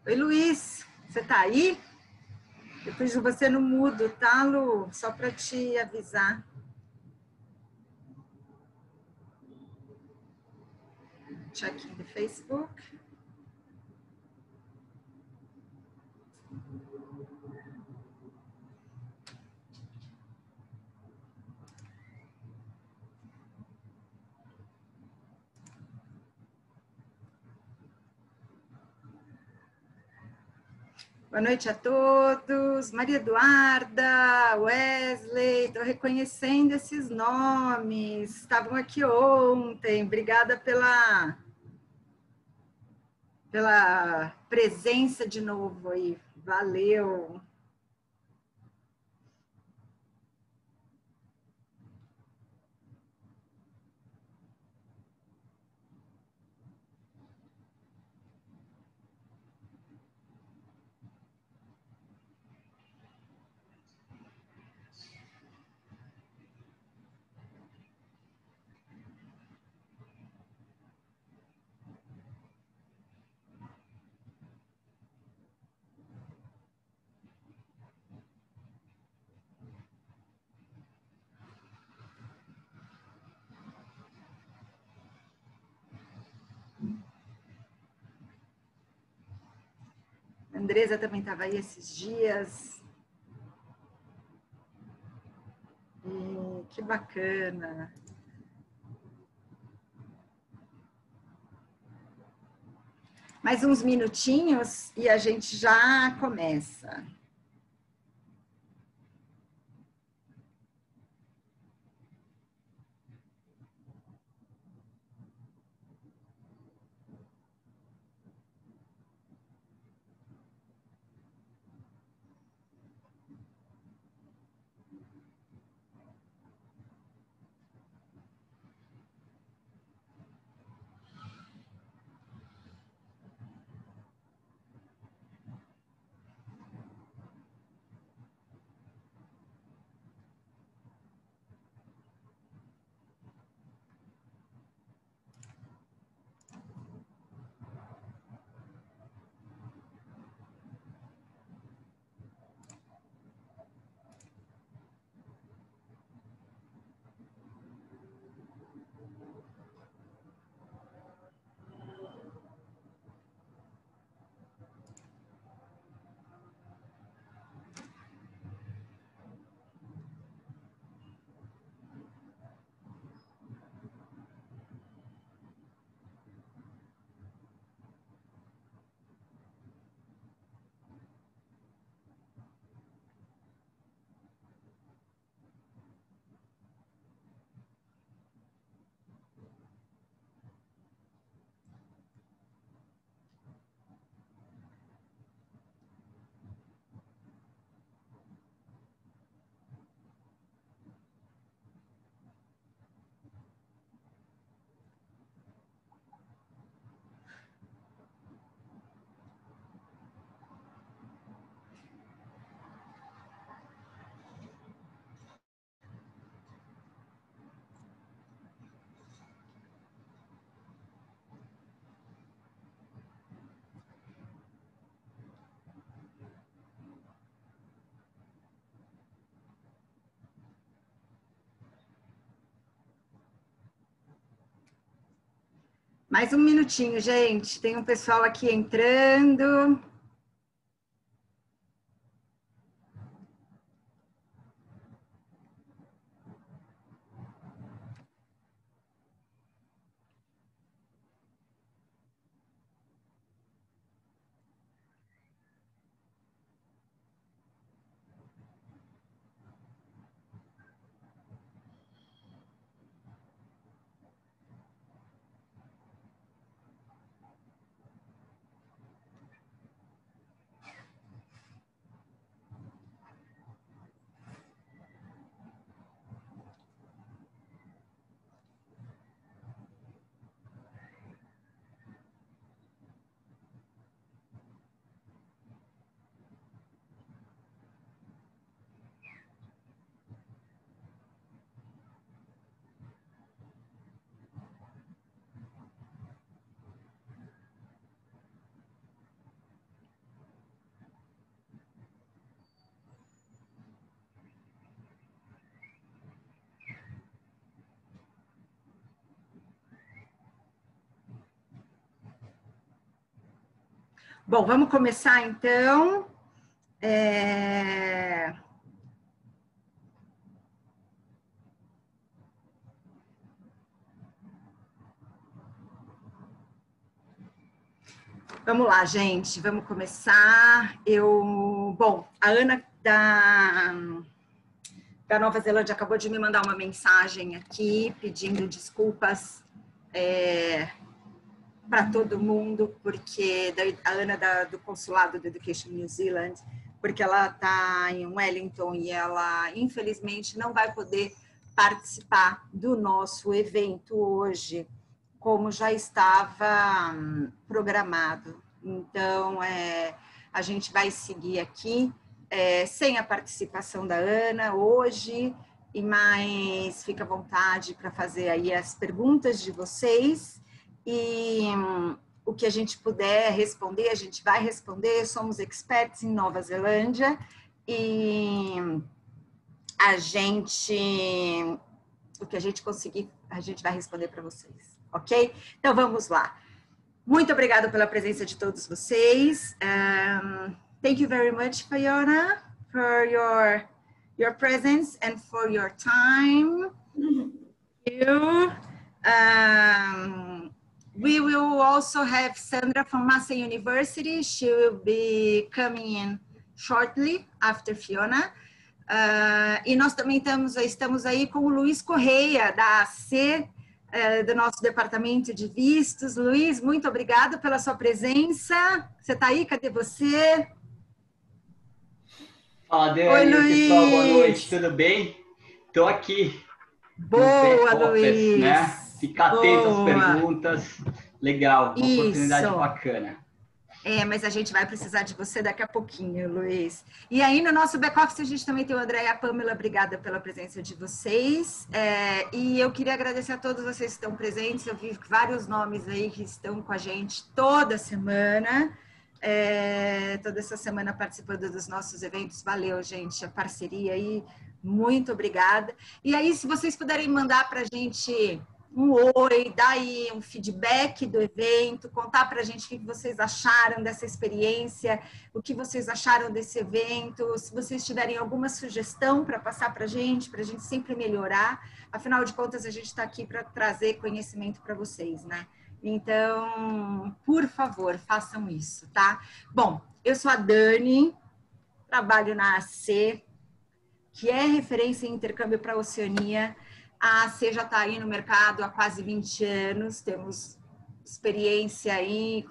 Oi, Luiz, você tá aí? Eu pus você no mudo, tá, Lu? Só para te avisar. Checking the Facebook. Boa noite a todos. Maria Eduarda, Wesley, estou reconhecendo esses nomes. Estavam aqui ontem. Obrigada pela presença de novo aí. Valeu. A Andresa também estava aí esses dias. E que bacana. Mais uns minutinhos e a gente já começa. Mais um minutinho, gente. Tem um pessoal aqui entrando. Bom, vamos começar então. Vamos lá, gente, vamos começar. Bom, a Ana da Nova Zelândia acabou de me mandar uma mensagem aqui pedindo desculpas para todo mundo, porque a Ana do Consulado da Education New Zealand, porque ela está em Wellington e ela, infelizmente, não vai poder participar do nosso evento hoje, como já estava programado. Então, a gente vai seguir aqui sem a participação da Ana hoje, mas fica à vontade para fazer aí as perguntas de vocês. E o que a gente puder responder, a gente vai responder. Somos experts em Nova Zelândia e o que a gente conseguir, a gente vai responder para vocês, ok? Então, vamos lá. Muito obrigada pela presença de todos vocês. Thank you very much, Fiona, for your presence and for your time. We will also have Sandra from Massey University. She will be coming in shortly after Fiona. E nós também estamos aí com o Luiz Correia, da AC, do nosso departamento de vistos. Luiz, muito obrigada pela sua presença. Você está aí? Cadê você? Fala, Dani. Oi, Luiz. Pessoal, boa noite, tudo bem? Estou aqui. Boa, Luiz. Né? Ficar atento às perguntas. Legal, uma oportunidade bacana. Mas a gente vai precisar de você daqui a pouquinho, Luiz. E aí, no nosso back-office, a gente também tem o André e a Pamela. Obrigada pela presença de vocês. E eu queria agradecer a todos vocês que estão presentes. Eu vi vários nomes aí que estão com a gente toda semana. Toda essa semana participando dos nossos eventos. Valeu, gente, a parceria aí. Muito obrigada. E aí, se vocês puderem mandar para a gente um oi, dar aí um feedback do evento, contar para a gente o que vocês acharam dessa experiência, o que vocês acharam desse evento, se vocês tiverem alguma sugestão para passar para a gente sempre melhorar. Afinal de contas, a gente está aqui para trazer conhecimento para vocês, né? Então, por favor, façam isso, tá? Bom, eu sou a Dani, trabalho na AC, que é referência em intercâmbio para a Oceania. A AC já está aí no mercado há quase 20 anos, temos experiência aí,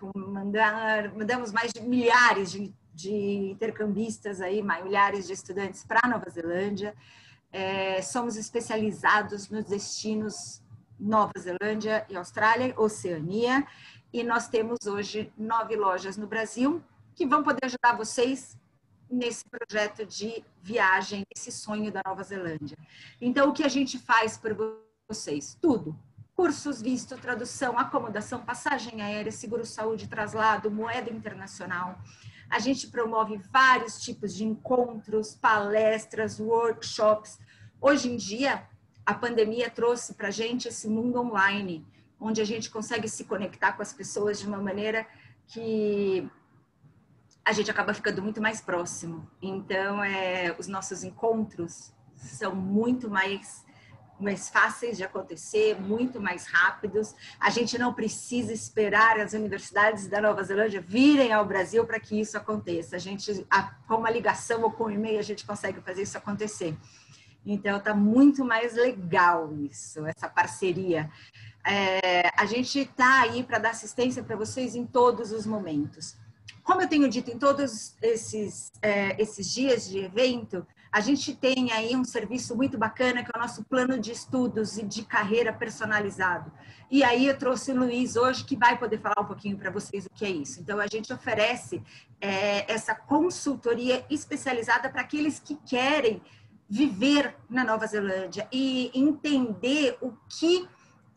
mandamos mais de milhares de intercambistas aí, milhares de estudantes para a Nova Zelândia. Somos especializados nos destinos Nova Zelândia e Austrália, Oceania, e nós temos hoje 9 lojas no Brasil que vão poder ajudar vocês nesse projeto de viagem, esse sonho da Nova Zelândia. Então, o que a gente faz por vocês? Tudo. Cursos, visto, tradução, acomodação, passagem aérea, seguro-saúde, traslado, moeda internacional. A gente promove vários tipos de encontros, palestras, workshops. Hoje em dia, a pandemia trouxe para a gente esse mundo online, onde a gente consegue se conectar com as pessoas de uma maneira que a gente acaba ficando muito mais próximo. Então, os nossos encontros são muito mais fáceis de acontecer, muito mais rápidos. A gente não precisa esperar as universidades da Nova Zelândia virem ao Brasil para que isso aconteça. Com uma ligação ou com um e-mail, a gente consegue fazer isso acontecer. Então, está muito mais legal isso, essa parceria. A gente está aí para dar assistência para vocês em todos os momentos. Como eu tenho dito em todos esses dias de evento, a gente tem aí um serviço muito bacana, que é o nosso plano de estudos e de carreira personalizado. E aí eu trouxe o Luiz hoje, que vai poder falar um pouquinho para vocês o que é isso. Então, a gente oferece essa consultoria especializada para aqueles que querem viver na Nova Zelândia e entender o que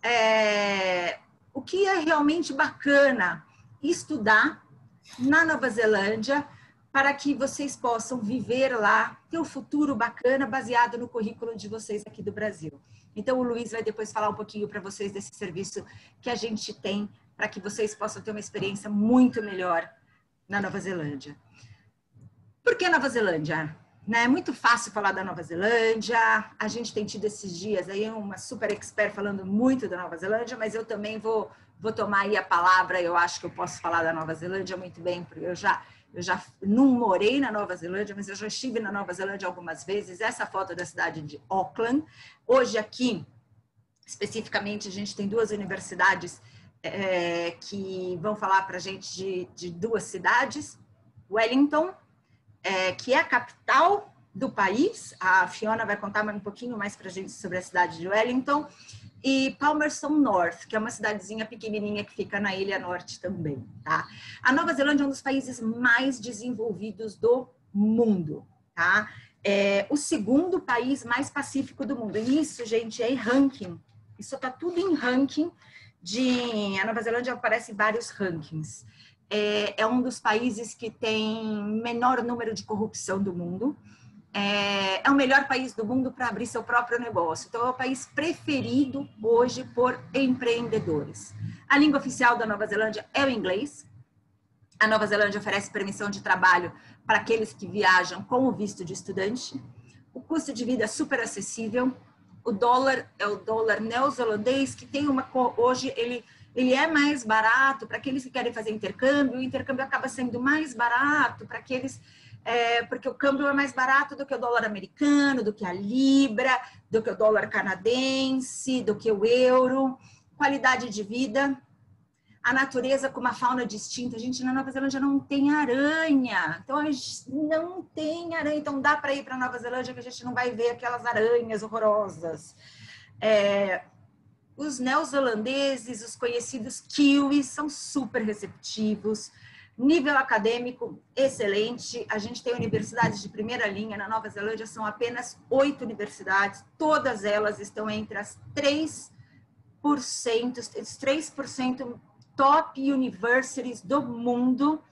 é realmente bacana estudar na Nova Zelândia, para que vocês possam viver lá, ter um futuro bacana baseado no currículo de vocês aqui do Brasil. Então, o Luiz vai depois falar um pouquinho para vocês desse serviço que a gente tem, para que vocês possam ter uma experiência muito melhor na Nova Zelândia. Por que Nova Zelândia? É muito fácil falar da Nova Zelândia, a gente tem tido esses dias aí uma super expert falando muito da Nova Zelândia, mas eu também vou tomar aí a palavra, eu acho que eu posso falar da Nova Zelândia muito bem, porque eu já não morei na Nova Zelândia, mas eu já estive na Nova Zelândia algumas vezes. Essa foto da cidade de Auckland. Hoje aqui, especificamente, a gente tem duas universidades que vão falar para a gente de duas cidades. Wellington, que é a capital do país. A Fiona vai contar um pouquinho mais para a gente sobre a cidade de Wellington. E Palmerston North, que é uma cidadezinha pequenininha que fica na Ilha Norte também, tá? A Nova Zelândia é um dos países mais desenvolvidos do mundo, tá? É o segundo país mais pacífico do mundo. E isso, gente, é em ranking. Isso tá tudo em ranking a Nova Zelândia aparece em vários rankings. É um dos países que tem menor número de corrupção do mundo. É o melhor país do mundo para abrir seu próprio negócio. Então, é o país preferido hoje por empreendedores. A língua oficial da Nova Zelândia é o inglês. A Nova Zelândia oferece permissão de trabalho para aqueles que viajam com o visto de estudante. O custo de vida é super acessível. O dólar é o dólar neozelandês, que tem hoje ele é mais barato para aqueles que querem fazer intercâmbio. O intercâmbio acaba sendo mais barato para aqueles... porque o câmbio é mais barato do que o dólar americano, do que a libra, do que o dólar canadense, do que o euro. Qualidade de vida, a natureza com uma fauna distinta. A gente na Nova Zelândia não tem aranha, então a gente não tem aranha, então dá para ir para a Nova Zelândia que a gente não vai ver aquelas aranhas horrorosas. Os neozelandeses, os conhecidos kiwis, são super receptivos. Nível acadêmico excelente, a gente tem universidades de primeira linha. Na Nova Zelândia são apenas 8 universidades, todas elas estão entre os 3% top universities do mundo.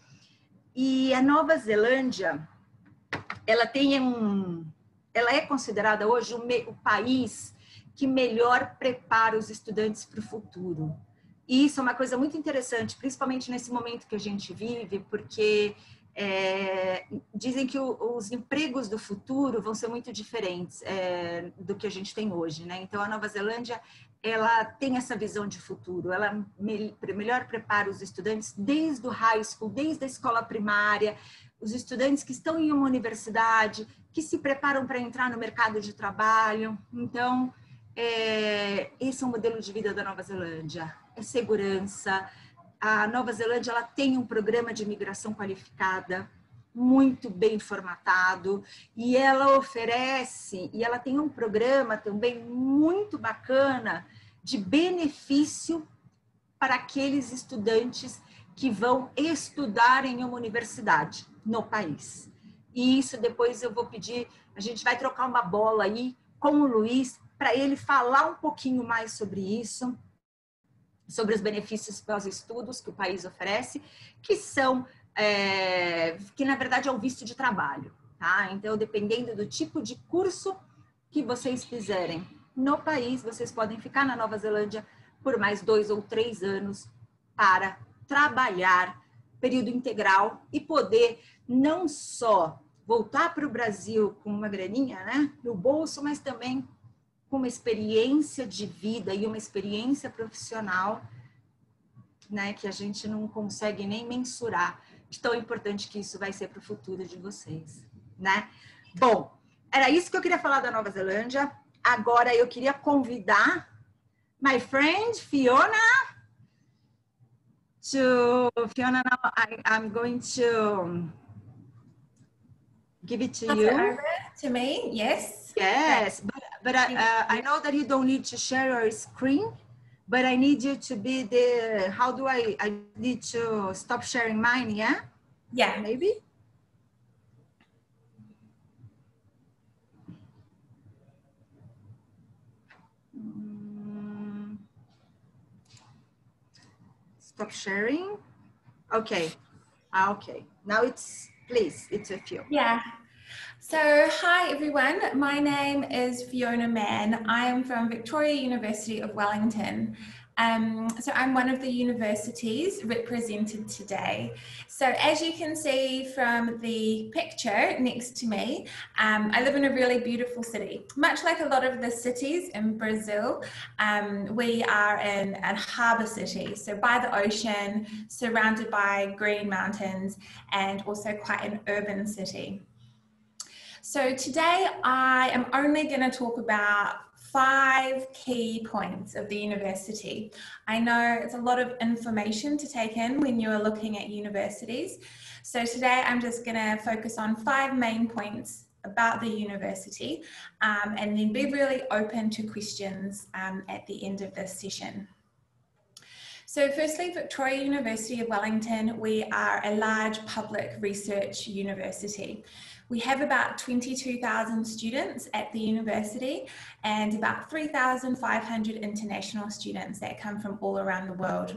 E a Nova Zelândia, ela é considerada hoje o país que melhor prepara os estudantes para o futuro. E isso é uma coisa muito interessante, principalmente nesse momento que a gente vive, porque dizem que os empregos do futuro vão ser muito diferentes do que a gente tem hoje, né? Então, a Nova Zelândia, ela tem essa visão de futuro, ela melhor prepara os estudantes desde o high school, desde a escola primária, os estudantes que estão em uma universidade, que se preparam para entrar no mercado de trabalho. Então, esse é o modelo de vida da Nova Zelândia. É segurança. A Nova Zelândia, ela tem um programa de imigração qualificada muito bem formatado e ela tem um programa também muito bacana de benefício para aqueles estudantes que vão estudar em uma universidade no país. E isso depois eu vou pedir, a gente vai trocar uma bola aí com o Luiz para ele falar um pouquinho mais sobre isso, sobre os benefícios pós-estudos que o país oferece, que são, que na verdade é o visto de trabalho, tá? Então, dependendo do tipo de curso que vocês fizerem no país, vocês podem ficar na Nova Zelândia por mais 2 ou 3 anos para trabalhar período integral e poder não só voltar para o Brasil com uma graninha, né, no bolso, mas também com uma experiência de vida e uma experiência profissional, né, que a gente não consegue nem mensurar de tão importante que isso vai ser para o futuro de vocês, né? Bom, era isso que eu queria falar da Nova Zelândia. Agora eu queria convidar my friend Fiona Fiona, now I'm going to give it to you. Over to me, yes. Yes, but I know that you don't need to share your screen, but I need you to be the, how do I need to stop sharing mine, yeah? Yeah. Maybe? Stop sharing. Okay. Okay. Now it's, please, it's with you. Yeah. So, hi everyone. My name is Fiona Mann. I am from Victoria University of Wellington, So I'm one of the universities represented today. So as you can see from the picture next to me, I live in a really beautiful city. Much like a lot of the cities in Brazil, we are in a harbour city, so by the ocean, surrounded by green mountains, and also quite an urban city. So today I am only going to talk about 5 key points of the university. I know it's a lot of information to take in when you're looking at universities. So today I'm just going to focus on 5 main points about the university, and then be really open to questions at the end of this session. So firstly, Victoria University of Wellington, we are a large public research university. We have about 22,000 students at the university and about 3,500 international students that come from all around the world.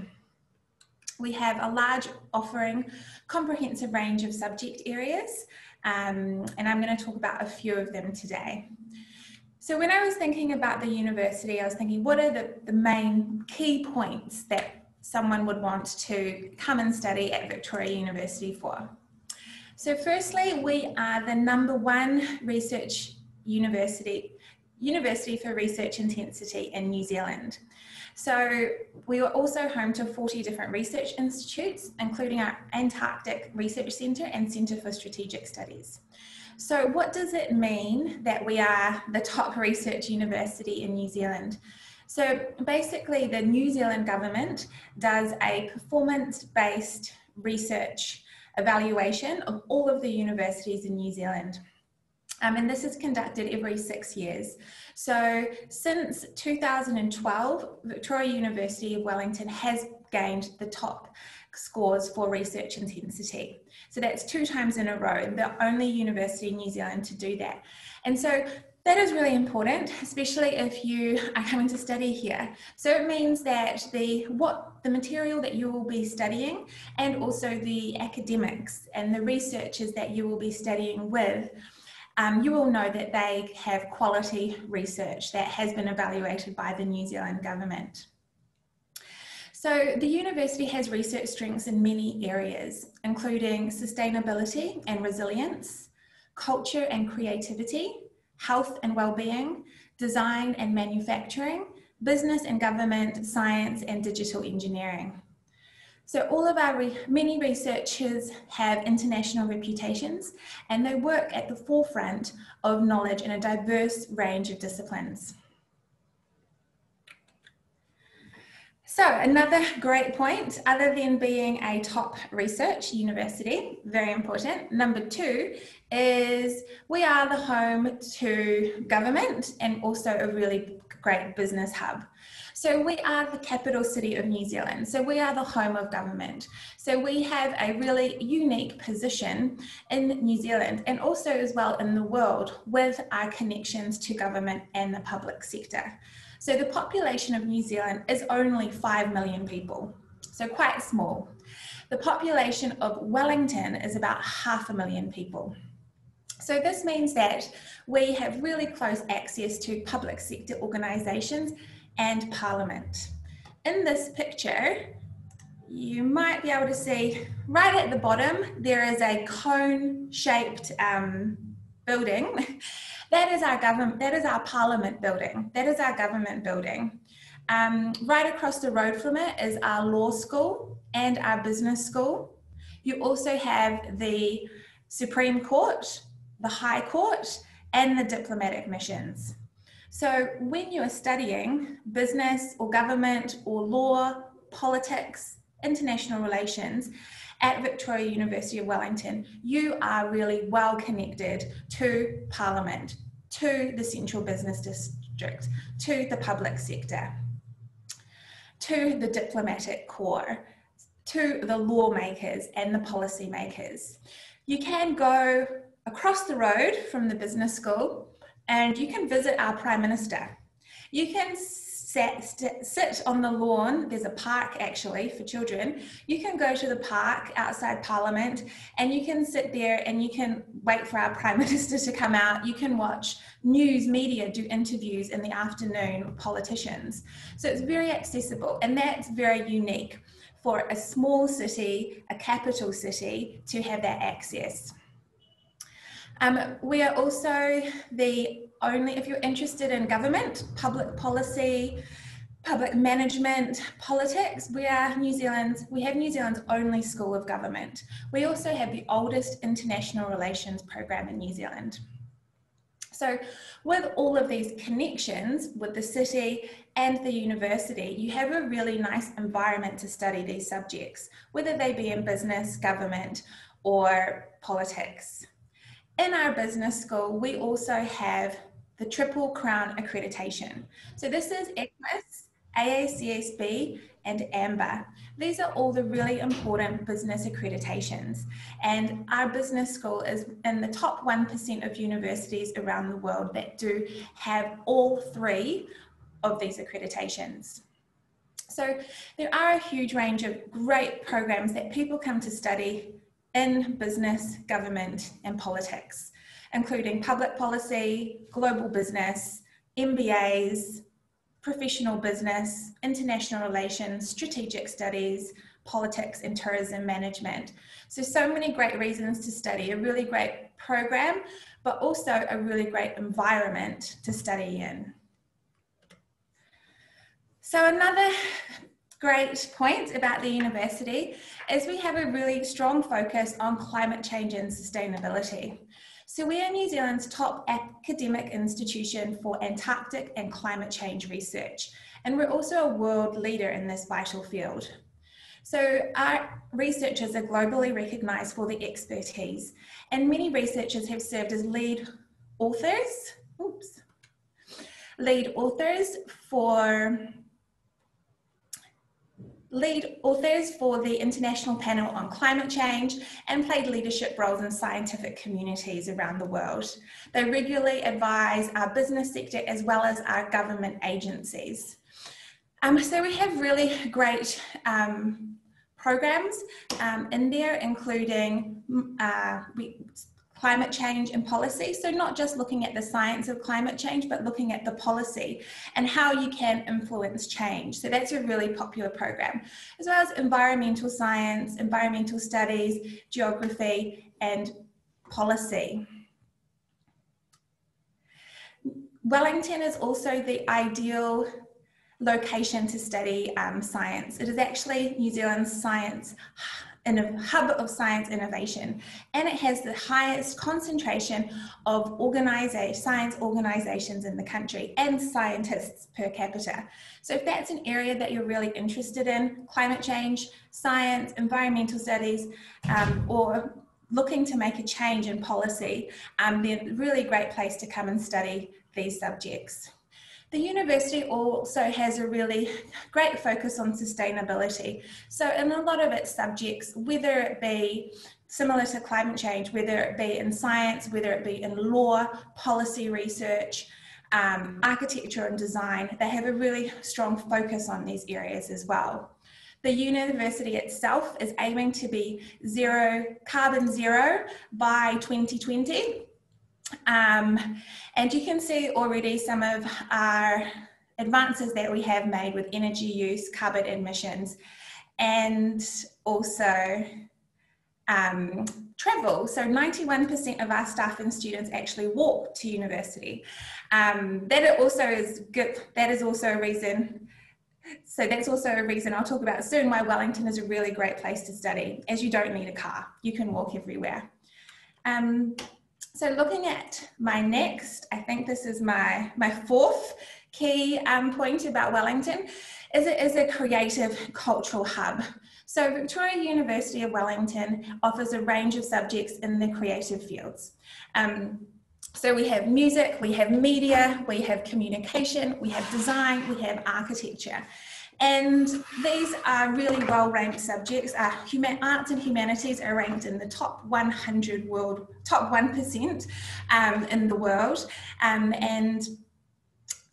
We have a large offering, comprehensive range of subject areas, and I'm going to talk about a few of them today. So when I was thinking about the university, I was thinking, what are the main key points that someone would want to come and study at Victoria University for? So firstly, we are the #1 research university for research intensity in New Zealand. So we are also home to 40 different research institutes, including our Antarctic Research Centre and Centre for Strategic Studies. So what does it mean that we are the top research university in New Zealand? So basically the New Zealand government does a performance-based research evaluation of all of the universities in New Zealand. And this is conducted every 6 years. So since 2012, Victoria University of Wellington has gained the top scores for research intensity. So that's 2 times in a row, the only university in New Zealand to do that. And so that is really important, especially if you are coming to study here. So it means that the material that you will be studying, and also the academics and the researchers that you will be studying with, you will know that they have quality research that has been evaluated by the New Zealand government. So the university has research strengths in many areas, including sustainability and resilience, culture and creativity, health and well-being, design and manufacturing, business and government, science and digital engineering. So all of our many researchers have international reputations, and they work at the forefront of knowledge in a diverse range of disciplines. So another great point, other than being a top research university, very important, #2 is we are the home to government and also a really great business hub. So we are the capital city of New Zealand. So we are the home of government. So we have a really unique position in New Zealand, and also as well in the world, with our connections to government and the public sector. So the population of New Zealand is only 5 million people, so quite small. The population of Wellington is about 500,000 people. So this means that we have really close access to public sector organisations and Parliament. In this picture, you might be able to see right at the bottom, there is a cone-shaped building. That is our government, that is our Parliament building. That is our government building. Right across the road from it is our law school and our business school. You also have the Supreme Court, the High Court, and the diplomatic missions. So when you are studying business or government or law, politics, international relations at Victoria University of Wellington, you are really well connected to Parliament, to the Central Business District, to the public sector, to the diplomatic corps, to the lawmakers and the policy makers. You can go across the road from the business school and you can visit our Prime Minister. You can sit on the lawn. There's a park actually for children. You can go to the park outside Parliament and you can sit there and you can wait for our Prime Minister to come out. You can watch news media do interviews in the afternoon with politicians. So it's very accessible, and that's very unique for a small city, a capital city, to have that access. We are also the only, if you're interested in government, public policy, public management, politics, we have New Zealand's only school of government. We also have the oldest international relations program in New Zealand. So with all of these connections with the city and the university, you have a really nice environment to study these subjects, whether they be in business, government, or politics. In our business school, we also have the Triple Crown accreditation. So this is ECMAS, AACSB, and AMBER. These are all the really important business accreditations. And our business school is in the top 1% of universities around the world that do have all three of these accreditations. So there are a huge range of great programs that people come to study in business, government, and politics, including public policy, global business, MBAs, professional business, international relations, strategic studies, politics, and tourism management. So many great reasons to study, a really great program, but also a really great environment to study in. So another great point about the university is we have a really strong focus on climate change and sustainability. So we are New Zealand's top academic institution for Antarctic and climate change research, and we're also a world leader in this vital field. So our researchers are globally recognised for their expertise, and many researchers have served as lead authors for the International Panel on Climate Change and played leadership roles in scientific communities around the world. They regularly advise our business sector as well as our government agencies. So we have really great programs in there, including climate change and policy. So not just looking at the science of climate change, but looking at the policy and how you can influence change. So that's a really popular program, as well as environmental science, environmental studies, geography, and policy. Wellington is also the ideal location to study science. It is actually New Zealand's hub of science innovation, and it has the highest concentration of science organisations in the country and scientists per capita. So if that's an area that you're really interested in, climate change, science, environmental studies, or looking to make a change in policy, they're a really great place to come and study these subjects. The university also has a really great focus on sustainability. So in a lot of its subjects, whether it be similar to climate change, whether it be in science, whether it be in law, policy research, architecture and design, they have a really strong focus on these areas as well. The university itself is aiming to be carbon zero by 2020. And you can see already some of our advances that we have made with energy use, carbon emissions, and also travel. So 91% of our staff and students actually walk to university. That also is good. That is also a reason. So that's also a reason I'll talk about soon why Wellington is a really great place to study, as you don't need a car. You can walk everywhere. So looking at my next, I think this is my fourth key point about Wellington, is it is a creative cultural hub. So Victoria University of Wellington offers a range of subjects in the creative fields. So we have music, we have media, we have communication, we have design, we have architecture. And these are really well-ranked subjects. Arts and humanities are ranked in the top 100 top 1% in the world. And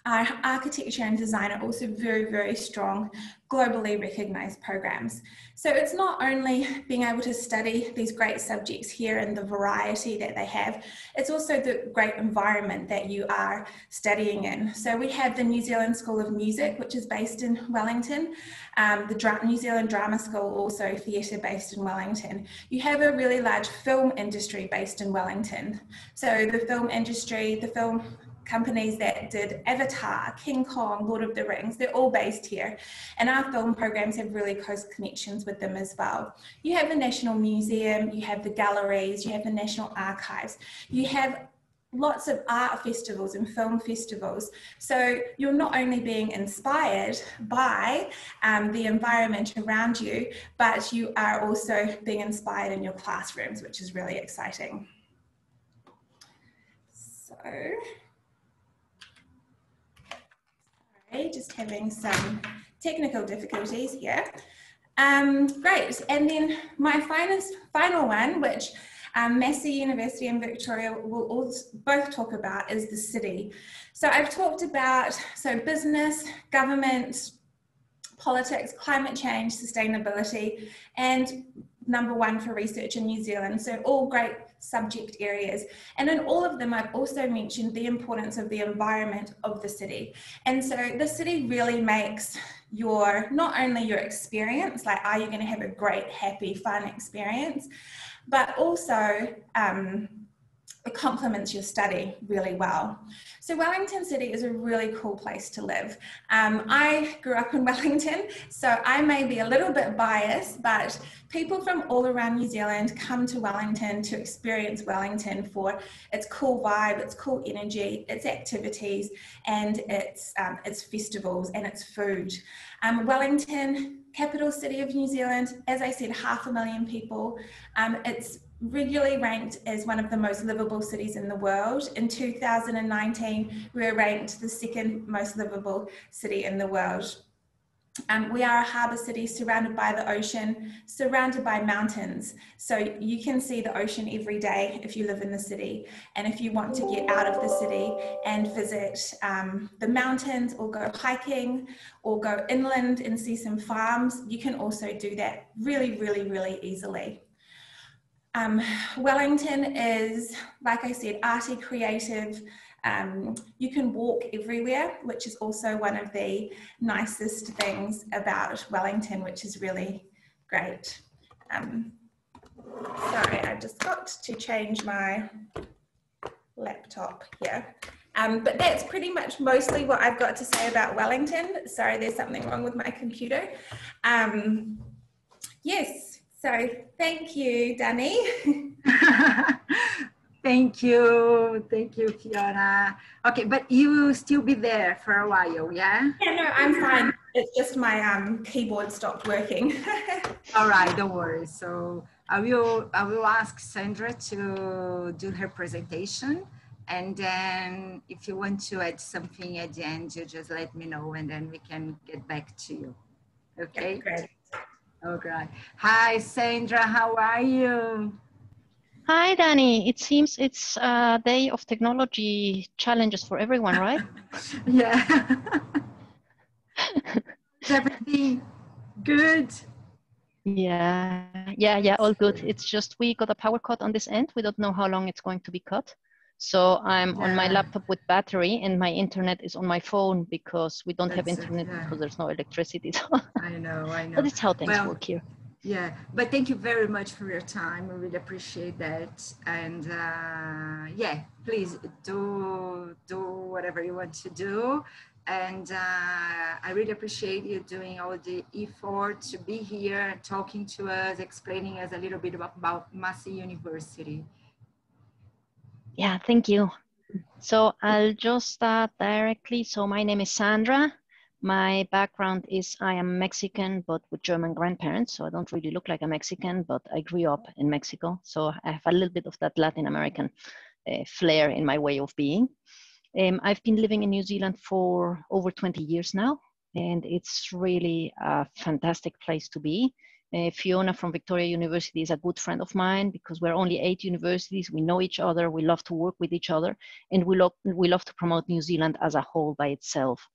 our architecture and design are also very, very strong, globally recognized programs. So it's not only being able to study these great subjects here and the variety that they have, it's also the great environment that you are studying in. So we have the New Zealand School of Music, which is based in Wellington, the New Zealand Drama School, also theatre based in Wellington. You have a really large film industry based in Wellington. So the film industry, the film companies that did Avatar, King Kong, Lord of the Rings, they're all based here. And our film programs have really close connections with them as well. You have the National Museum, you have the galleries, you have the National Archives, you have lots of art festivals and film festivals. So you're not only being inspired by the environment around you, but you are also being inspired in your classrooms, which is really exciting. So, just having some technical difficulties here. Great, and then my final one, which Massey University and Victoria will both talk about, is the city. So I've talked about business, government, politics, climate change, sustainability, and number one for research in New Zealand. So all great subject areas. And in all of them, I've also mentioned the importance of the environment of the city. And so the city really makes not only your experience, like are you going to have a great, happy, fun experience, but also it complements your study really well. So Wellington City is a really cool place to live. I grew up in Wellington, so I may be a little bit biased, but people from all around New Zealand come to Wellington to experience Wellington for its cool vibe, its cool energy, its activities, and its festivals and its food. Wellington, capital city of New Zealand, as I said, 500,000 people. It's regularly ranked as one of the most livable cities in the world. In 2019, we were ranked the second most livable city in the world. We are a harbour city surrounded by the ocean, surrounded by mountains. So you can see the ocean every day if you live in the city. And if you want to get out of the city and visit the mountains or go hiking or go inland and see some farms, you can also do that really, really, really easily. Wellington is, like I said, arty, creative. You can walk everywhere, which is also one of the nicest things about Wellington, which is really great. Sorry, I just got to change my laptop here. But that's pretty much mostly what I've got to say about Wellington. Sorry, there's something wrong with my computer. Yes, so thank you, Dani. Thank you, Fiona. Okay, but you will still be there for a while, yeah? Yeah, no, I'm fine. It's just my keyboard stopped working. All right, don't worry. So I will ask Sandra to do her presentation, and then if you want to add something at the end, you just let me know, and then we can get back to you. Okay? Yeah, great. Okay. Hi, Sandra. How are you? Hi, Dani. It seems it's a day of technology challenges for everyone, right? Yeah. Is everything good? Yeah, all good. It's just we got a power cut on this end. We don't know how long it's going to be cut. So I'm on my laptop with battery and my internet is on my phone because we don't have internet because there's no electricity. I know. But it's how things work here. Yeah, but thank you very much for your time. We really appreciate that. And yeah, please do whatever you want to do. And I really appreciate you doing all the effort to be here, talking to us, explaining us a little bit about Massey University. Yeah, thank you. So I'll just start directly. So my name is Sandra. My background is I am Mexican, but with German grandparents. So I don't really look like a Mexican, but I grew up in Mexico. So I have a little bit of that Latin American flair in my way of being. I've been living in New Zealand for over 20 years now, and it's really a fantastic place to be. Fiona from Victoria University is a good friend of mine because we're only 8 universities. We know each other. We love to work with each other, and we love to promote New Zealand as a whole by itself.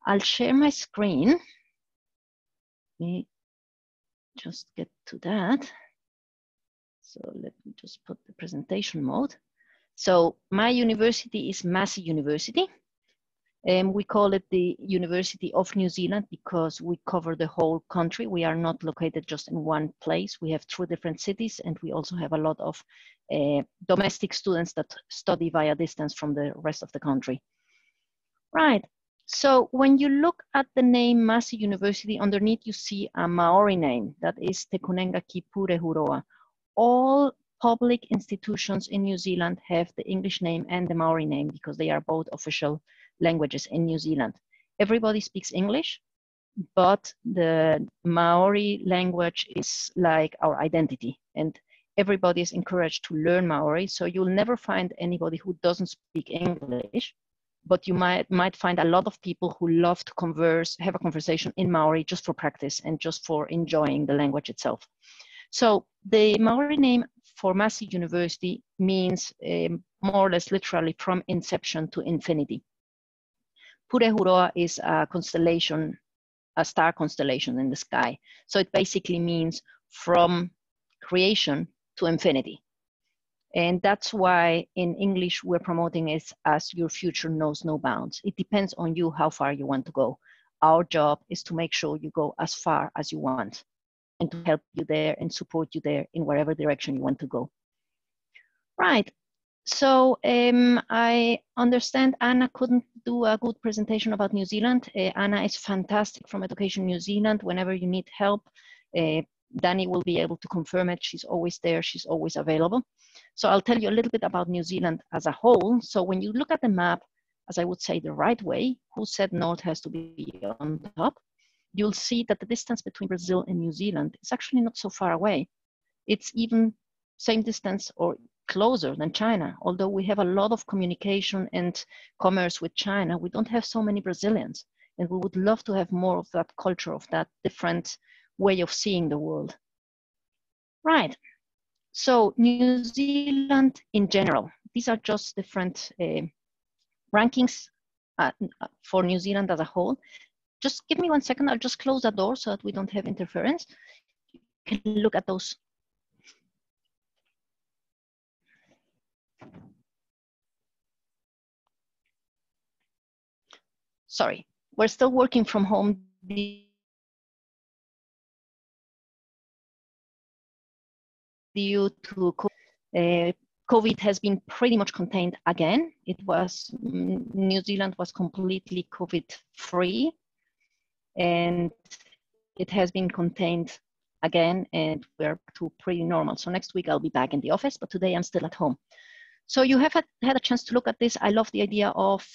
I'll share my screen. Let me just get to that. So let me just put the presentation mode. So my university is Massey University. We call it the University of New Zealand because we cover the whole country. We are not located just in one place. We have 3 different cities, and we also have a lot of domestic students that study via distance from the rest of the country. Right, so when you look at the name Massey University, underneath you see a Maori name, that is Te Kunenga ki Purehuroa. All public institutions in New Zealand have the English name and the Maori name because they are both official languages in New Zealand. Everybody speaks English, but the Maori language is like our identity, and everybody is encouraged to learn Maori. So you'll never find anybody who doesn't speak English, but you might find a lot of people who love to have a conversation in Maori just for practice and just for enjoying the language itself. So the Maori name for Massey University means more or less literally from inception to infinity. Purehuroa is a constellation, a star constellation in the sky. So it basically means from creation to infinity. And that's why in English we're promoting it as your future knows no bounds. It depends on you how far you want to go. Our job is to make sure you go as far as you want and to help you there and support you there in whatever direction you want to go. Right. So I understand Anna couldn't do a good presentation about New Zealand. Anna is fantastic from Education New Zealand. Whenever you need help, Danny will be able to confirm it. She's always there. She's always available. So I'll tell you a little bit about New Zealand as a whole. So when you look at the map, as I would say the right way, who said north has to be on top, you'll see that the distance between Brazil and New Zealand is actually not so far away. It's even same distance or closer than China. Although we have a lot of communication and commerce with China, we don't have so many Brazilians. And we would love to have more of that culture, of that different way of seeing the world. Right. So New Zealand in general, these are just different rankings for New Zealand as a whole. Just give me 1 second. I'll just close the door so that we don't have interference. You can look at those. Sorry, we're still working from home due to COVID has been pretty much contained again. New Zealand was completely COVID-free, and it has been contained again, and we're to pretty normal. So next week I'll be back in the office, but today I'm still at home. So you have had a chance to look at this. I love the idea of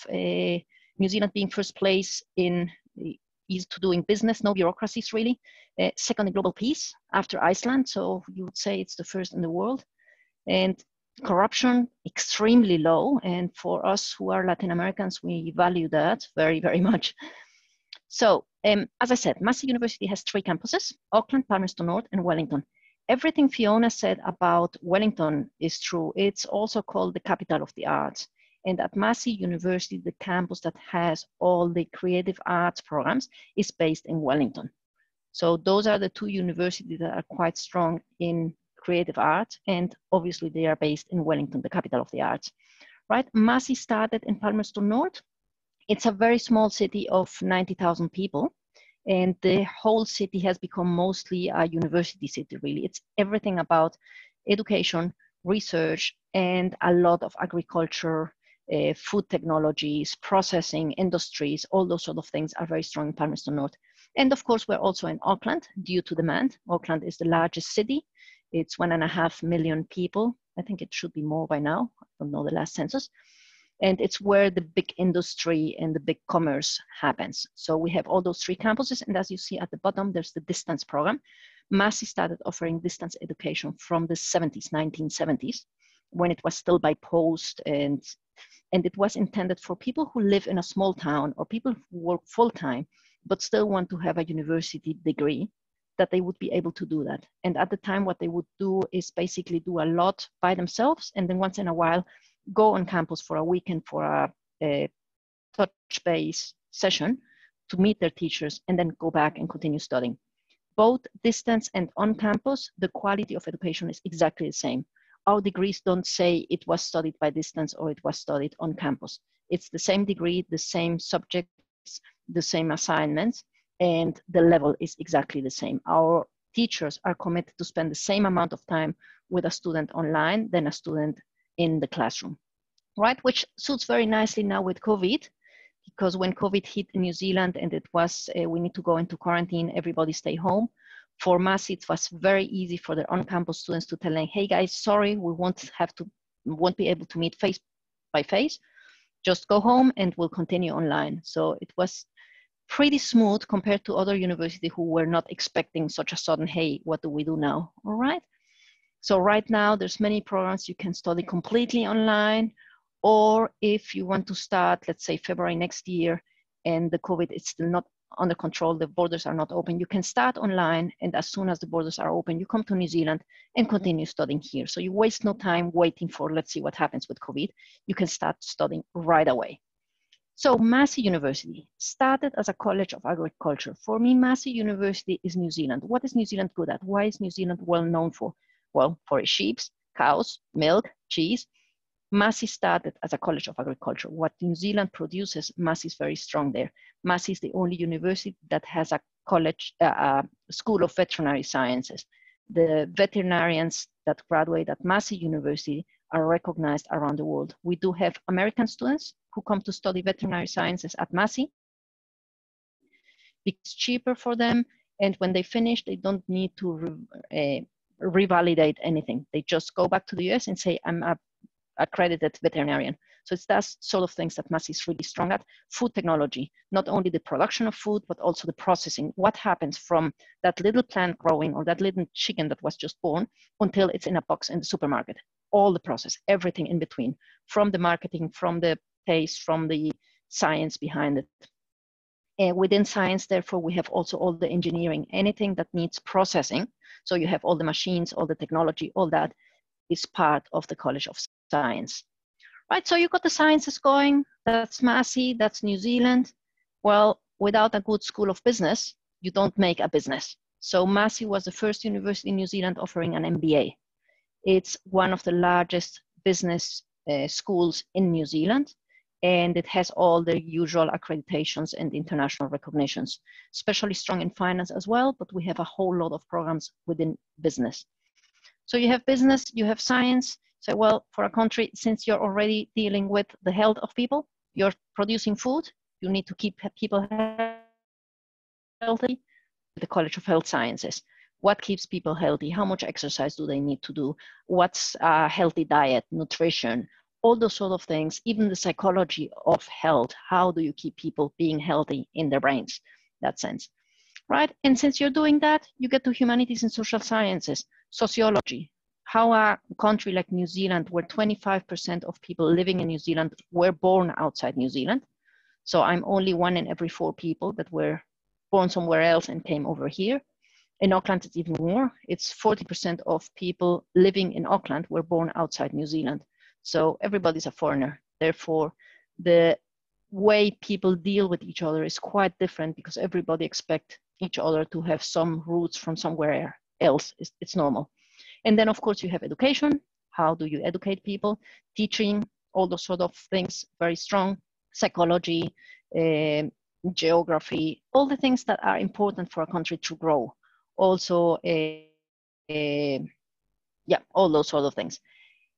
New Zealand being first place in ease to doing business, no bureaucracies really. Second in global peace after Iceland. So you would say it's the first in the world. And corruption extremely low. And for us who are Latin Americans, we value that very, very much. So as I said, Massey University has 3 campuses: Auckland, Palmerston North, and Wellington. Everything Fiona said about Wellington is true. It's also called the capital of the arts. And at Massey University, the campus that has all the creative arts programs is based in Wellington. So those are the 2 universities that are quite strong in creative arts, and obviously they are based in Wellington, the capital of the arts, right? Massey started in Palmerston North. It's a very small city of 90,000 people, and the whole city has become mostly a university city, really. It's everything about education, research, and a lot of agriculture, food technologies, processing, industries, all those sort of things are very strong in Palmerston North. And of course, we're also in Auckland due to demand. Auckland is the largest city. It's 1.5 million people. I think it should be more by now. I don't know the last census. And it's where the big industry and the big commerce happens. So we have all those 3 campuses. And as you see at the bottom, there's the distance program. Massey started offering distance education from the 1970s, when it was still by post, and it was intended for people who live in a small town or people who work full-time but still want to have a university degree. that they would be able to do that. And at the time, what they would do is basically do a lot by themselves, and then once in a while, go on campus for a weekend for a touch base session to meet their teachers, and then go back and continue studying. Both distance and on campus, the quality of education is exactly the same. Our degrees don't say it was studied by distance or it was studied on campus. It's the same degree, the same subjects, the same assignments, and the level is exactly the same. Our teachers are committed to spend the same amount of time with a student online than a student in the classroom, right? Which suits very nicely now with COVID, because when COVID hit in New Zealand and it was, we need to go into quarantine, everybody stay home. For Massey, it was very easy for their on-campus students to tell them, hey guys, sorry, we won't be able to meet face by face. Just go home and we'll continue online. So it was pretty smooth compared to other universities who were not expecting such a sudden, hey, what do we do now? All right. So right now there's many programs you can study completely online, or if you want to start, let's say February next year, and the COVID is still not under control, the borders are not open, you can start online, and as soon as the borders are open, you come to New Zealand and continue studying here. So you waste no time waiting for, let's see what happens with COVID. You can start studying right away. So Massey University started as a college of agriculture. For me, Massey University is New Zealand. What is New Zealand good at? Why is New Zealand well known for? Well, for its sheep, cows, milk, cheese. Massey started as a college of agriculture. What New Zealand produces, Massey is very strong there. Massey is the only university that has a college, school of veterinary sciences. The veterinarians that graduate at Massey University are recognized around the world. We do have American students who come to study veterinary sciences at Massey. It's cheaper for them, and when they finish, they don't need to revalidate anything. They just go back to the US and say, I'm a accredited veterinarian. So it's that sort of things that Massey is really strong at. Food technology, not only the production of food, but also the processing. What happens from that little plant growing or that little chicken that was just born until it's in a box in the supermarket. All the process, everything in between, from the marketing, from the taste, from the science behind it. And within science, therefore, we have also all the engineering, anything that needs processing. So you have all the machines, all the technology, all that is part of the College of Science. Right, so you got the sciences going, that's Massey, that's New Zealand. Well, without a good school of business, you don't make a business. So Massey was the first university in New Zealand offering an MBA. It's one of the largest business schools in New Zealand, and it has all the usual accreditations and international recognitions, especially strong in finance as well, but we have a whole lot of programs within business. So you have business, you have science. So, well, for a country, since you're already dealing with the health of people, you're producing food, you need to keep people healthy. The College of Health Sciences. What keeps people healthy? How much exercise do they need to do? What's a healthy diet, nutrition, all those sort of things, even the psychology of health. How do you keep people being healthy in their brains? That sense, right? And since you're doing that, you get to humanities and social sciences, sociology. How a country like New Zealand, where 25% of people living in New Zealand were born outside New Zealand. So I'm only 1 in every 4 people that were born somewhere else and came over here. In Auckland, it's even more. It's 40% of people living in Auckland were born outside New Zealand. So everybody's a foreigner. Therefore, the way people deal with each other is quite different because everybody expects each other to have some roots from somewhere else. It's normal. And then, of course, you have education. How do you educate people? Teaching, all those sort of things, very strong. Psychology, geography, all the things that are important for a country to grow. Also, yeah, all those sort of things.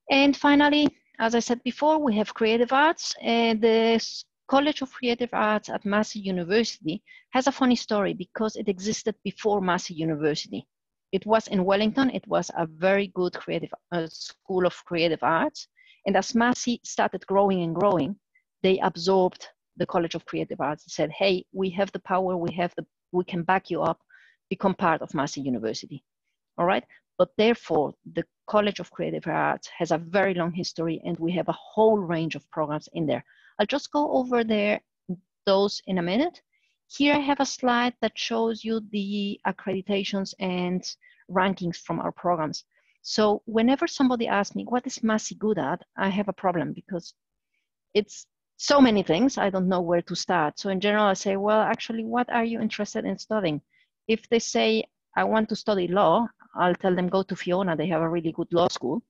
And finally, as I said before, we have creative arts. The College of Creative Arts at Massey University has a funny story because it existed before Massey University. It was in Wellington. It was a very good creative school of creative arts. And as Massey started growing and growing, they absorbed the College of Creative Arts and said, hey, we have the power, we can back you up, become part of Massey University. All right. But therefore, the College of Creative Arts has a very long history and we have a whole range of programs in there. I'll just go over those in a minute. Here I have a slide that shows you the accreditations and rankings from our programs. So whenever somebody asks me, what is Massey good at? I have a problem because it's so many things, I don't know where to start. So in general, I say, well, actually, what are you interested in studying? If they say, I want to study law, I'll tell them, go to Fiona, they have a really good law school.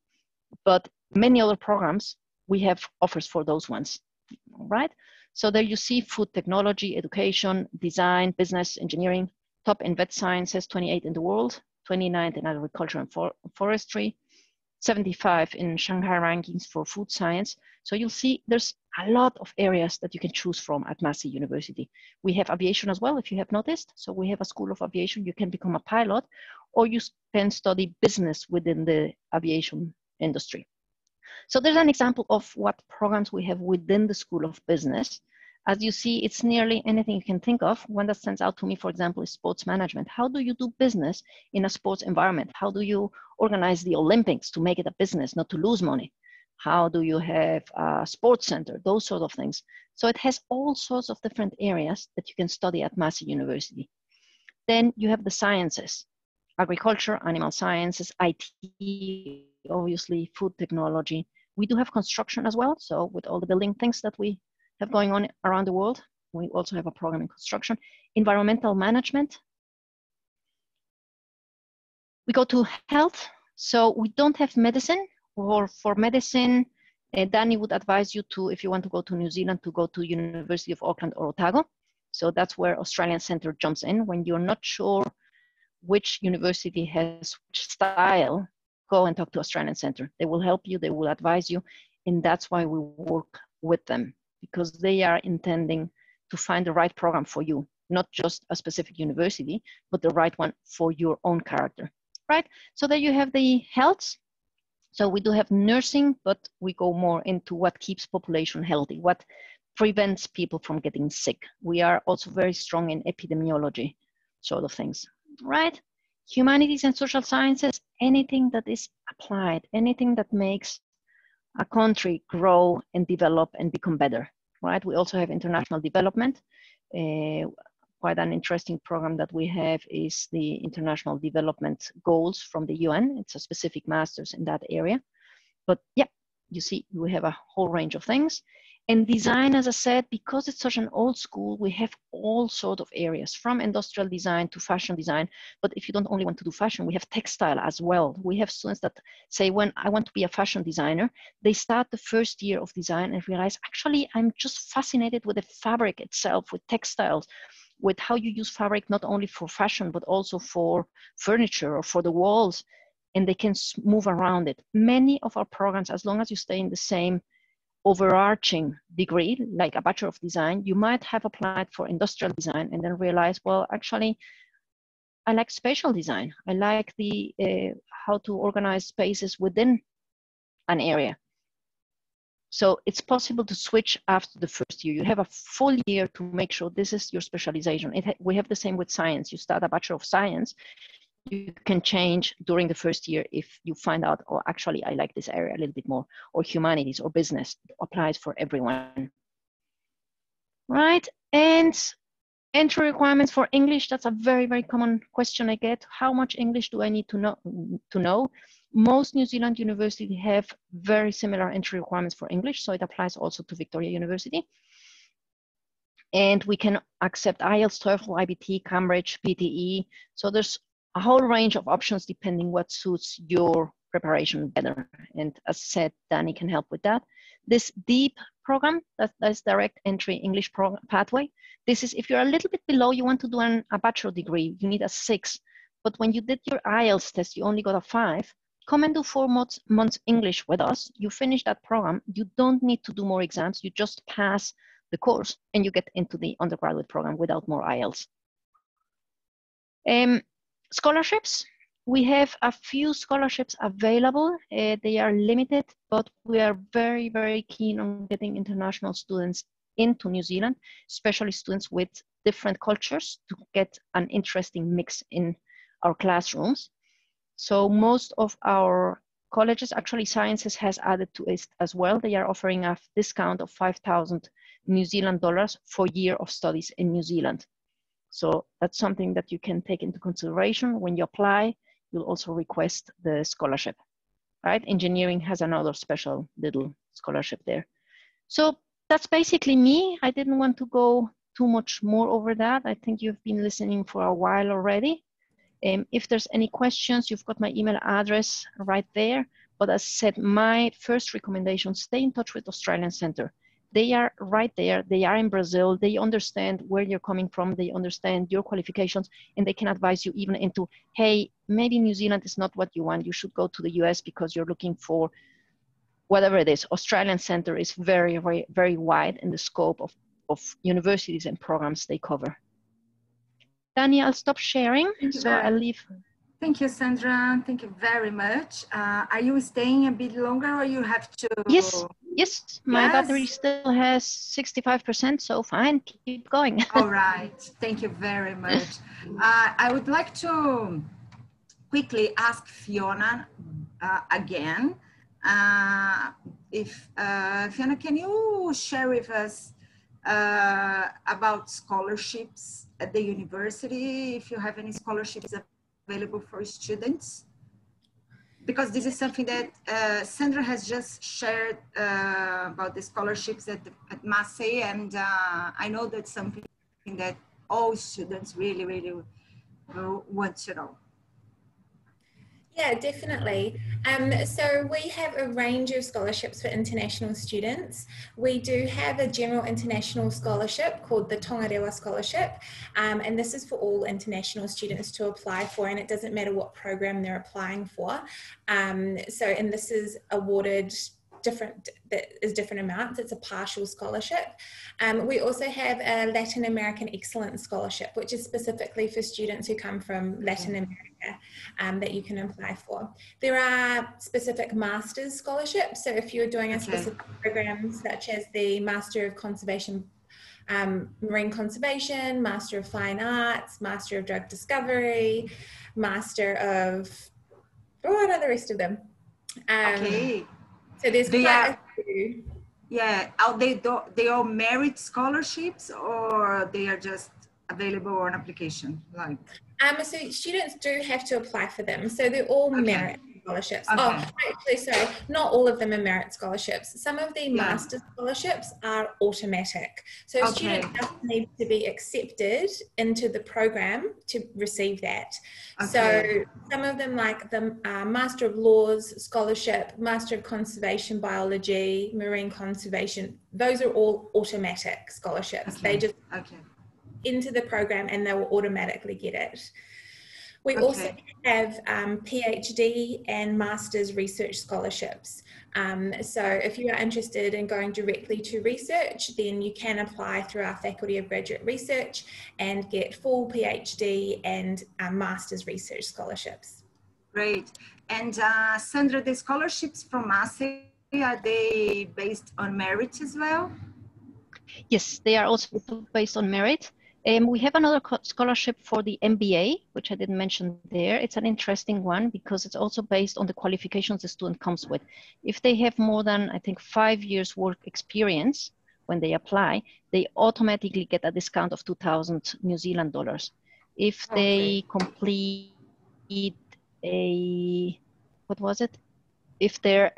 But many other programs, we have offers for those ones, right? So there you see food technology, education, design, business, engineering, top in vet sciences, 28 in the world, 29th in agriculture and forestry, 75 in Shanghai rankings for food science. So you'll see there's a lot of areas that you can choose from at Massey University. We have aviation as well, if you have noticed. So we have a school of aviation. You can become a pilot, or you can study business within the aviation industry. So there's an example of what programs we have within the School of Business. As you see, it's nearly anything you can think of. One that stands out to me, for example, is sports management. How do you do business in a sports environment? How do you organize the Olympics to make it a business, not to lose money? How do you have a sports center? Those sort of things. So it has all sorts of different areas that you can study at Massey University. Then you have the sciences, agriculture, animal sciences, IT, obviously, food technology. We do have construction as well. So with all the building things that we have going on around the world, we also have a program in construction. Environmental management. We go to health. So we don't have medicine, or for medicine, Danny would advise you to, if you want to go to New Zealand, to go to University of Auckland or Otago. So that's where Australian Centre jumps in. When you're not sure which university has which style, go and talk to Australian Centre. They will help you, they will advise you, and that's why we work with them, because they are intending to find the right program for you, not just a specific university, but the right one for your own character, right? So there you have the health. So we do have nursing, but we go more into what keeps population healthy, what prevents people from getting sick. We are also very strong in epidemiology sort of things, right? Humanities and social sciences, anything that is applied, anything that makes a country grow and develop and become better, right? We also have international development. Quite an interesting program that we have is the International Development Goals from the UN. It's a specific master's in that area. But yeah, you see, we have a whole range of things. And design, as I said, because it's such an old school, we have all sorts of areas, from industrial design to fashion design. But if you don't only want to do fashion, we have textile as well. We have students that say, when I want to be a fashion designer, they start the first year of design and realize, actually, I'm just fascinated with the fabric itself, with textiles, with how you use fabric, not only for fashion, but also for furniture or for the walls, and they can move around it. Many of our programs, as long as you stay in the same overarching degree, like a Bachelor of Design, you might have applied for industrial design and then realize, well, actually, I like spatial design. I like the how to organize spaces within an area. So it's possible to switch after the first year. You have a full year to make sure this is your specialization. We have the same with science. You start a Bachelor of Science. You can change during the first year if you find out, oh, actually, I like this area a little bit more, or humanities or business. It applies for everyone. Right, and entry requirements for English. That's a very, very common question I get. How much English do I need to know? Most New Zealand universities have very similar entry requirements for English, so it applies also to Victoria University. And we can accept IELTS, TOEFL, IBT, Cambridge, PTE. So there's a whole range of options depending what suits your preparation better. And as I said, Danny can help with that. This DEEP program, that's direct entry English pathway. This is if you're a little bit below, you want to do a bachelor degree, you need a 6. But when you did your IELTS test, you only got a 5. Come and do 4 months English with us. You finish that program. You don't need to do more exams. You just pass the course and you get into the undergraduate program without more IELTS. Scholarships, we have a few scholarships available. They are limited, but we are very, very keen on getting international students into New Zealand, especially students with different cultures, to get an interesting mix in our classrooms. So most of our colleges, actually Sciences has added to it as well. They are offering a discount of 5,000 New Zealand dollars for a year of studies in New Zealand. So that's something that you can take into consideration when you apply. You'll also request the scholarship, right? Engineering has another special little scholarship there. So that's basically me. I didn't want to go too much more over that. I think you've been listening for a while already. If there's any questions, you've got my email address right there. But as I said, my first recommendation, stay in touch with Australian Centre. They are right there. They are in Brazil. They understand where you're coming from. They understand your qualifications, and they can advise you even into, hey, maybe New Zealand is not what you want. You should go to the US because you're looking for whatever it is. Australian Centre is very, very, very wide in the scope of universities and programs they cover. Dani, I'll stop sharing, so I'll leave. Thank you, Sandra. Thank you very much. Are you staying a bit longer, or you have to? Yes. My battery still has 65%, so fine, keep going. All right. Thank you very much. I would like to quickly ask Fiona again. Fiona, can you share with us about scholarships at the university, if you have any scholarships available for students? Because this is something that Sandra has just shared about the scholarships at Massey, and I know that's something that all students really, really want to know. Yeah, definitely. So we have a range of scholarships for international students. We do have a general international scholarship called the Tongarewa Scholarship, and this is for all international students to apply for, and it doesn't matter what program they're applying for. And this is awarded different amounts. It's a partial scholarship. We also have a Latin American Excellence Scholarship, which is specifically for students who come from Latin America, that you can apply for. There are specific master's scholarships. So if you're doing a specific program such as the Master of Conservation, Marine Conservation, Master of Fine Arts, Master of Drug Discovery, Master of, what are the rest of them? So there's quite a few. Yeah, are they all merit scholarships, or they are just available on application? Like, so students do have to apply for them. So they're all merit scholarships. Oh, actually, sorry, not all of them are merit scholarships. Some of the master scholarships are automatic. So a student doesn't need to be accepted into the program to receive that. So some of them, like the Master of Laws Scholarship, Master of Conservation Biology, Marine Conservation, those are all automatic scholarships. They just into the program and they will automatically get it. We also have PhD and Master's Research Scholarships. So if you are interested in going directly to research, then you can apply through our Faculty of Graduate Research and get full PhD and Master's Research Scholarships. Great. And Sandra, the scholarships from Massey, are they based on merit as well? Yes, they are also based on merit. We have another scholarship for the MBA, which I didn't mention there. It's an interesting one because it's also based on the qualifications the student comes with. If they have more than, I think, 5 years work experience when they apply, they automatically get a discount of 2,000 New Zealand dollars. If they complete if their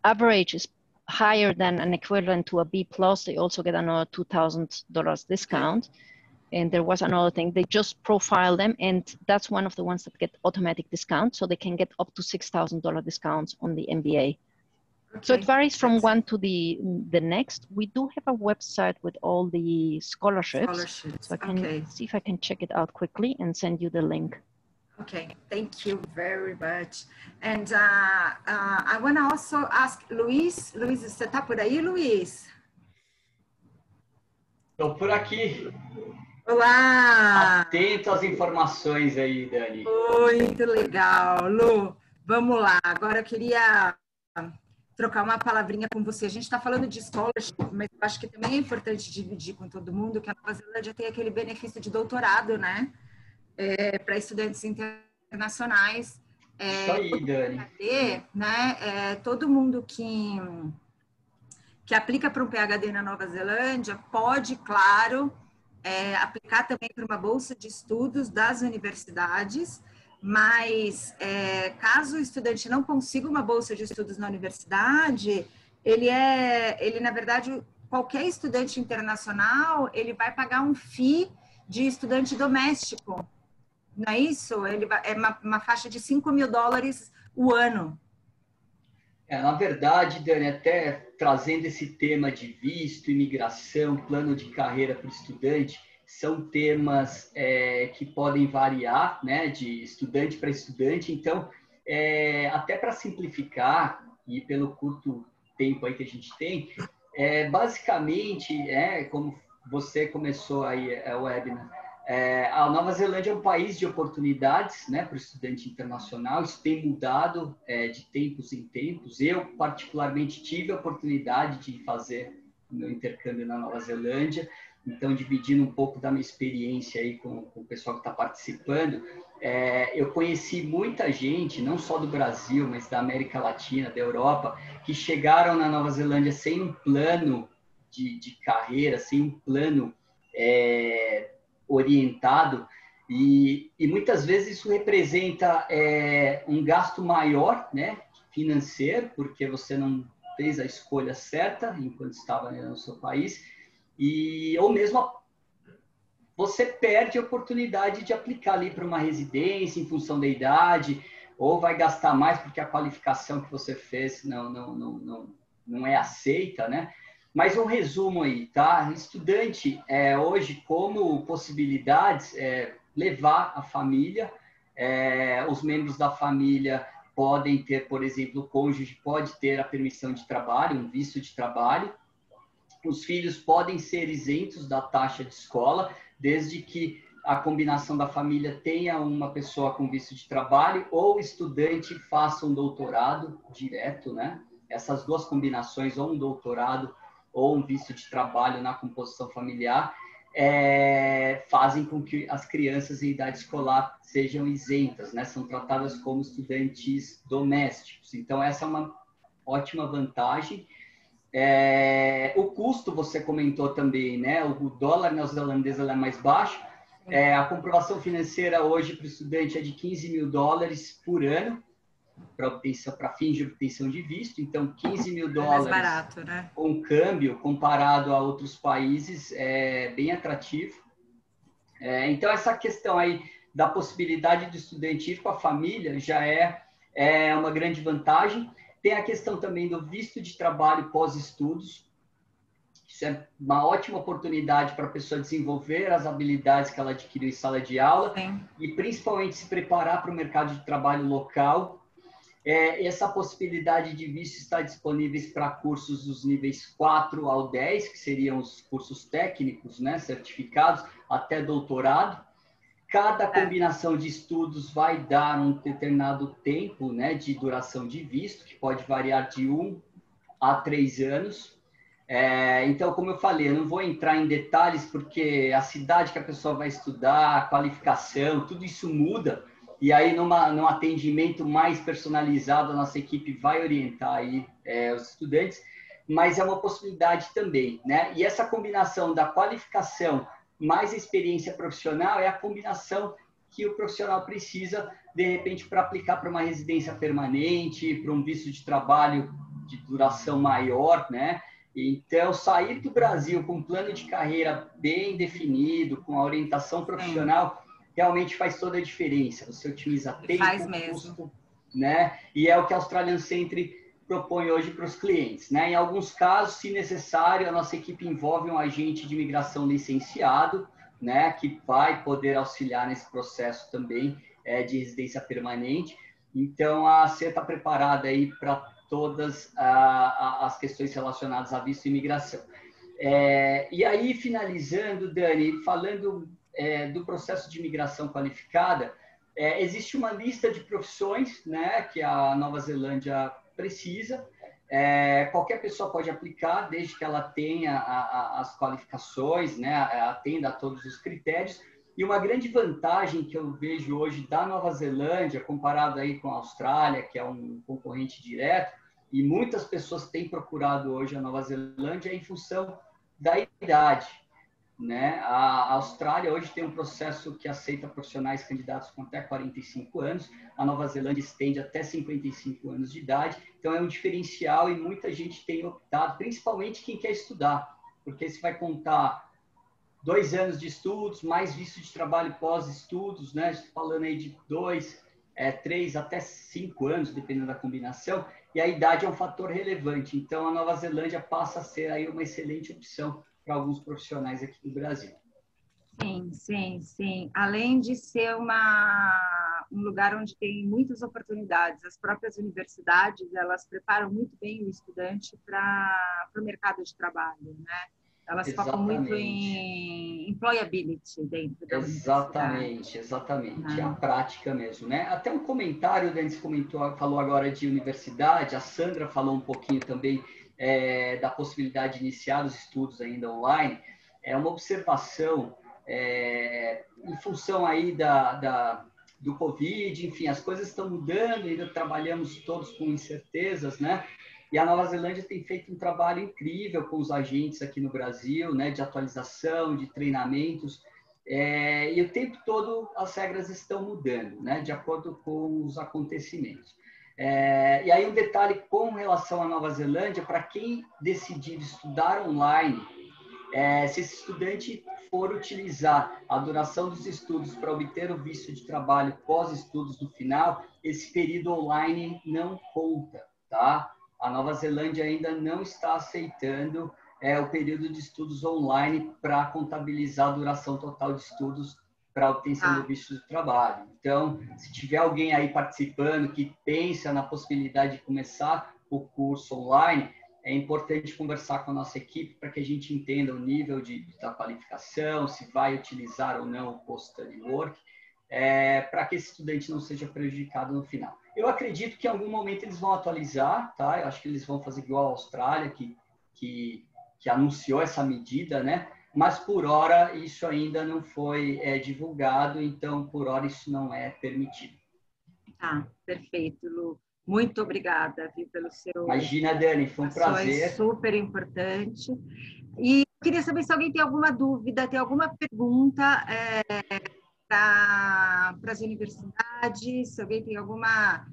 average is higher than an equivalent to a B+, they also get another $2,000 discount. And there was another thing, they just profile them, and that's one of the ones that get automatic discount, so they can get up to $6,000 discounts on the MBA. So it varies from one to the next. We do have a website with all the scholarships. So I can see if I can check it out quickly and send you the link. Okay, thank you very much. And I want to also ask Luiz. Luiz, você está por aí, Luiz? Estou por aqui. Olá! Atento às informações aí, Dani. Muito legal, Lu. Vamos lá. Agora eu queria trocar uma palavrinha com você. A gente está falando de scholarship, mas eu acho que também é importante dividir com todo mundo que a Nova Zelândia tem aquele benefício de doutorado, né? Para estudantes internacionais. Isso aí, Dani. Né? Todo mundo que aplica para um PhD na Nova Zelândia pode, claro, aplicar também para uma bolsa de estudos das universidades, mas caso o estudante não consiga uma bolsa de estudos na universidade, ele na verdade, qualquer estudante internacional, ele vai pagar um FII de estudante doméstico, não é isso? É uma faixa de $5.000 o ano. Na verdade, Dani, até trazendo esse tema de visto, imigração, plano de carreira para o estudante, são temas que podem variar, né, de estudante para estudante. Então, até para simplificar, e pelo curto tempo aí que a gente tem, basicamente, como você começou aí, Webna, a Nova Zelândia é um país de oportunidades, né, para o estudante internacional. Isso tem mudado de tempos em tempos. Eu, particularmente, tive a oportunidade de fazer o meu intercâmbio na Nova Zelândia. Então, dividindo um pouco da minha experiência aí com o pessoal que está participando, eu conheci muita gente, não só do Brasil, mas da América Latina, da Europa, que chegaram na Nova Zelândia sem um plano de carreira, sem um plano orientado, e muitas vezes isso representa um gasto maior, né, financeiro, porque você não fez a escolha certa enquanto estava no seu país, ou mesmo você perde a oportunidade de aplicar ali para uma residência em função da idade, ou vai gastar mais porque a qualificação que você fez não é aceita, né? Mas um resumo aí, tá? Estudante, hoje, como possibilidades, levar a família, os membros da família podem ter, por exemplo, o cônjuge pode ter a permissão de trabalho, um visto de trabalho. Os filhos podem ser isentos da taxa de escola, desde que a combinação da família tenha uma pessoa com visto de trabalho ou o estudante faça um doutorado direto, né? Essas duas combinações, ou um doutorado ou um visto de trabalho na composição familiar, fazem com que as crianças em idade escolar sejam isentas, né? São tratadas como estudantes domésticos. Então, essa é uma ótima vantagem. O custo, você comentou também, né? O dólar neozelandês é mais baixo. A comprovação financeira hoje para o estudante é de $15.000 por ano, para fins de obtenção de visto. Então, $15.000 mais barato, né? Com câmbio, comparado a outros países, é bem atrativo. Então, essa questão aí da possibilidade do estudante ir com a família já é uma grande vantagem. Tem a questão também do visto de trabalho pós-estudos. Isso é uma ótima oportunidade para a pessoa desenvolver as habilidades que ela adquiriu em sala de aula. Sim. E principalmente se preparar para o mercado de trabalho local. Essa possibilidade de visto está disponível para cursos dos níveis 4 ao 10, que seriam os cursos técnicos, né, certificados, até doutorado. Cada combinação de estudos vai dar um determinado tempo, né, de duração de visto, que pode variar de 1 a 3 anos. Então, como eu falei, eu não vou entrar em detalhes, porque a cidade que a pessoa vai estudar, a qualificação, tudo isso muda. E aí, num atendimento mais personalizado, a nossa equipe vai orientar aí, os estudantes, mas é uma possibilidade também, né? E essa combinação da qualificação mais a experiência profissional é a combinação que o profissional precisa, de repente, para aplicar para uma residência permanente, para um visto de trabalho de duração maior, né? Então, sair do Brasil com um plano de carreira bem definido, com a orientação profissional, realmente faz toda a diferença. Você otimiza tempo, custo, né? E é o que a Australian Century propõe hoje para os clientes, né? Em alguns casos, se necessário, a nossa equipe envolve um agente de imigração licenciado, né? Que vai poder auxiliar nesse processo também de residência permanente. Então, a ACE está preparada aí para todas as questões relacionadas a visto e imigração. E aí, finalizando, Dani, falando do processo de imigração qualificada, existe uma lista de profissões, né, que a Nova Zelândia precisa. Qualquer pessoa pode aplicar, desde que ela tenha as qualificações, né, atenda a todos os critérios. E uma grande vantagem que eu vejo hoje da Nova Zelândia, comparado aí com a Austrália, que é um concorrente direto, e muitas pessoas têm procurado hoje a Nova Zelândia, é em função da idade. né? A Austrália hoje tem um processo que aceita profissionais candidatos com até 45 anos, a Nova Zelândia estende até 55 anos de idade, então é um diferencial e muita gente tem optado, principalmente quem quer estudar, porque você vai contar 2 anos de estudos, mais visto de trabalho pós-estudos, né? Estou falando aí de 2, 3 até 5 anos, dependendo da combinação, e a idade é um fator relevante. Então, a Nova Zelândia passa a ser aí uma excelente opção para alguns profissionais aqui do Brasil. Sim, sim, sim. Além de ser um lugar onde tem muitas oportunidades, as próprias universidades, elas preparam muito bem o estudante para o mercado de trabalho, né? Elas focam muito em employability dentro da universidade. Exatamente. É a prática mesmo, né? Até um comentário, o Denis falou agora de universidade, a Sandra falou um pouquinho também da possibilidade de iniciar os estudos ainda online. É uma observação em função aí do Covid, enfim, as coisas estão mudando, ainda trabalhamos todos com incertezas, né? E a Nova Zelândia tem feito um trabalho incrível com os agentes aqui no Brasil, né, de atualização, de treinamentos, e o tempo todo as regras estão mudando, né, de acordo com os acontecimentos. E aí um detalhe com relação à Nova Zelândia, para quem decidir estudar online, se esse estudante for utilizar a duração dos estudos para obter o visto de trabalho pós-estudos no final, esse período online não conta, tá? A Nova Zelândia ainda não está aceitando o período de estudos online para contabilizar a duração total de estudos para a obtenção do visto de trabalho. Então, se tiver alguém aí participando que pensa na possibilidade de começar o curso online, é importante conversar com a nossa equipe para que a gente entenda o nível da qualificação, se vai utilizar ou não o post-study work, para que esse estudante não seja prejudicado no final. Eu acredito que em algum momento eles vão atualizar, tá? Eu acho que eles vão fazer igual a Austrália, que anunciou essa medida, né? Mas por hora isso ainda não foi divulgado, então por hora isso não é permitido. Perfeito, Lu. Muito obrigada, viu, pelo seu... Imagina, Dani, foi um prazer. Super importante. E eu queria saber se alguém tem alguma dúvida, tem alguma pergunta para as universidades, se alguém tem alguma...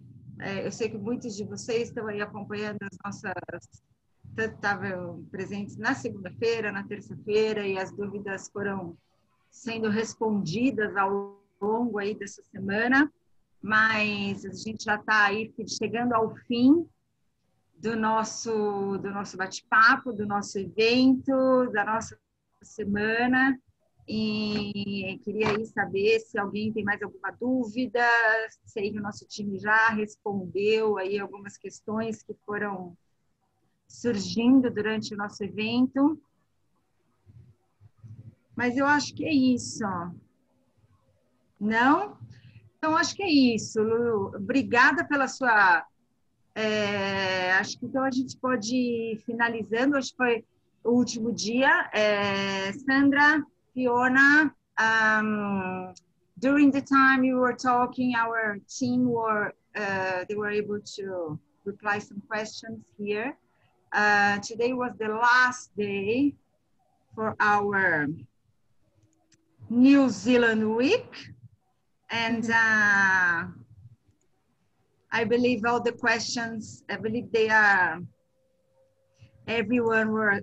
eu sei que muitos de vocês estão aí acompanhando as nossas... Estavam presentes na segunda-feira, na terça-feira, e as dúvidas foram sendo respondidas ao longo aí dessa semana, mas a gente já está aí chegando ao fim do nosso bate-papo, do nosso evento, da nossa semana, e queria aí saber se alguém tem mais alguma dúvida. Sei que o nosso time já respondeu aí algumas questões que foram surgindo durante o nosso evento, mas eu acho que é isso. Não? Então, acho que é isso, Lulu. Obrigada pela sua... acho que então a gente pode ir finalizando. Hoje foi o último dia. Sandra, Fiona, during the time you were talking, our team they were able to reply some questions here. Today was the last day for our New Zealand week. And I believe all the questions, I believe they are, everyone were,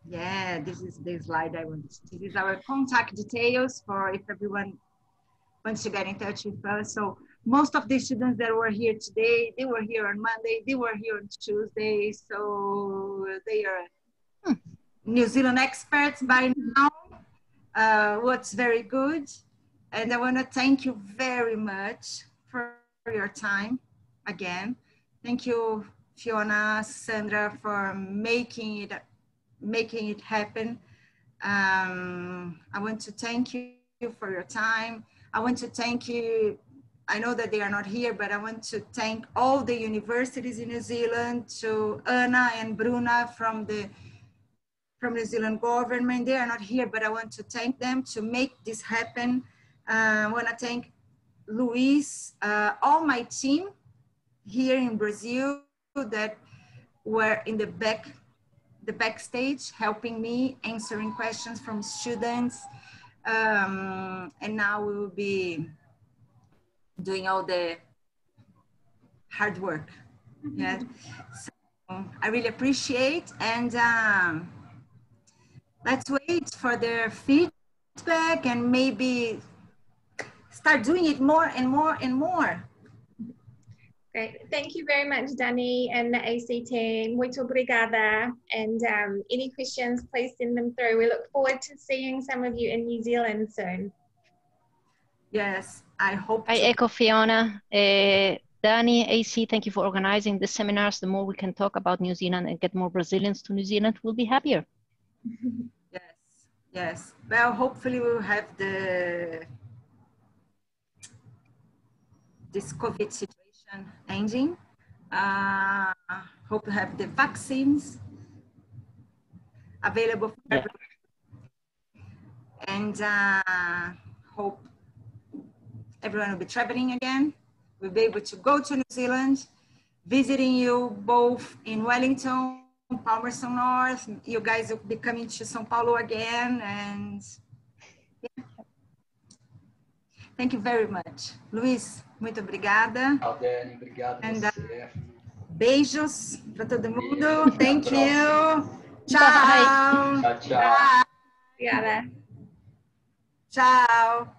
yeah, this is the slide I want. This is our contact details for if everyone wants to get in touch with us. So most of the students that were here today, they were here on Monday, they were here on Tuesday. So they are New Zealand experts by now, what's very good. And I want to thank you very much for your time again. Thank you, Fiona, Sandra, for making it happen. I want to thank you for your time. I want to thank you. I know that they are not here, but I want to thank all the universities in New Zealand, to Anna and Bruna from New Zealand government. They are not here, but I want to thank them to make this happen. I want to thank Luis, all my team here in Brazil that were in the the backstage, helping me, answering questions from students. And now we will be doing all the hard work. Yeah. So I really appreciate, and let's wait for their feedback and maybe start doing it more and more and more. Great. Thank you very much, Dani and the AC team. Muito obrigada. And any questions, please send them through. We look forward to seeing some of you in New Zealand soon. Yes, I hope. I echo Fiona. Dani, AC, thank you for organizing the seminars. The more we can talk about New Zealand and get more Brazilians to New Zealand, we'll be happier. Yes, yes. Well, hopefully we'll have this COVID situation ending. Hope to have the vaccines available for everyone. And hope everyone will be traveling again. We'll be able to go to New Zealand, visiting you both in Wellington, Palmerston North. You guys will be coming to São Paulo again. And yeah. Thank you very much. Luiz, muito obrigada. Dani, obrigado a você. Beijos para todo mundo. Thank you. Tchau. Tchau, tchau. Obrigada. Tchau.